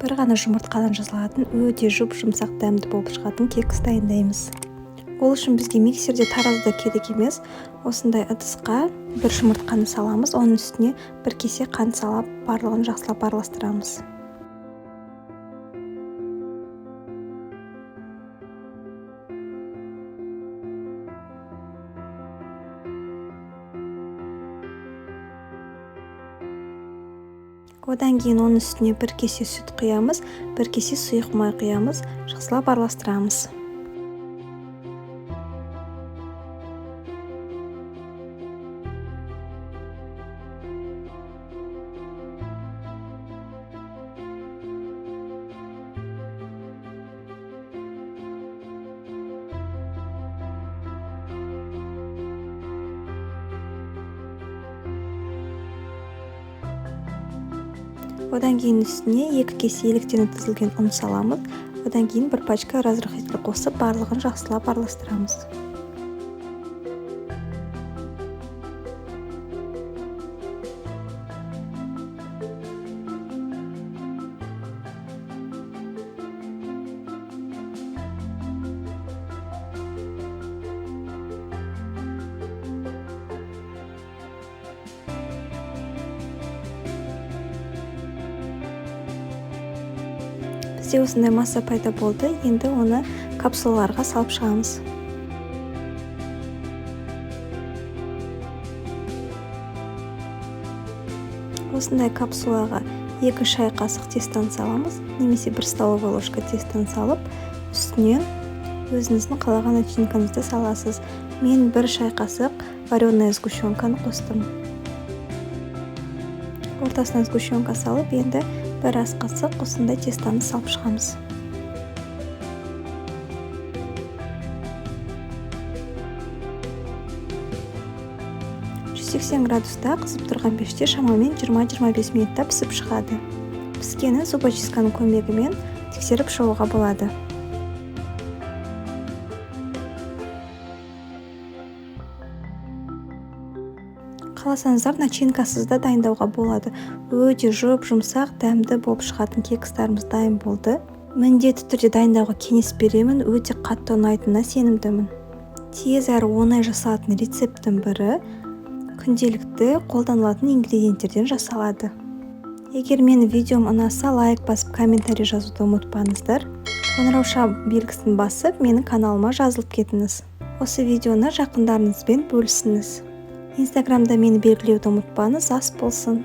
бір ғана жұмыртқадан жасалатын өте жұмсақ дәмді болып шығатын кекс дайындаймыз. Ол үшін бізге миксерде таразда керек емес, осындай ыдысқа бір жұмыртқаны саламыз, оның үстіне бір кесе қант салып, барлығын жақсылап араластырамыз. Одан кейін оның үстіне бір кесе сүт құямыз, бір кесе сұйық май құямыз, жақсылап араластырамыз. Одан кейін үстіне 2 кесе еліктен өткізілген ұн саламыз. Одан кейін бір пачка разрыхитель қосып, барлығын жақсылап араластырамыз. Бізде осындай масса пайда болды, енді оны капсулаларға салып шығамыз. Осындай капсулаға 2 шай қасық тестан саламыз, немесе 1 столовая ложка тестан салып, үстінен өзіңіздің қалаған начинкаңызды саласыз. Мен 1 шай қасық вареная сгущенканы қостым. Ортасына сгущенка салып, енді 1 ас қасық осындай тестаны салып шығамыз. градуста қызып тұрған пеште шамамен 20-25 минутта пісіп шығады. Піскені зубочистканың көмегімен тексеріп шығуға болады. Қаласаңыздар, начинкасыз да дайындауға болады. Өте жұмсақ, дәмді болып шығатын кекстарымыз дайын болды. Міндетті түрде дайындауға кеңес беремін, өте қатты ұнайтынына сенімдімін. Тез әрі оңай жасалатын рецепттің бірі күнделікті қолданылатын ингредиенттерден жасалады. Егер мені видеом ұнаса, лайк басып, комментарий жазуды ұмытпаңыздар. Қоңырау белгісін басып, менің каналыма жазылып кетіңіз. Осы видеоны жақындарыңызбен бөлісіңіз. Инстаграмда мені белгілеуді ұмытпаңыз, ас болсын.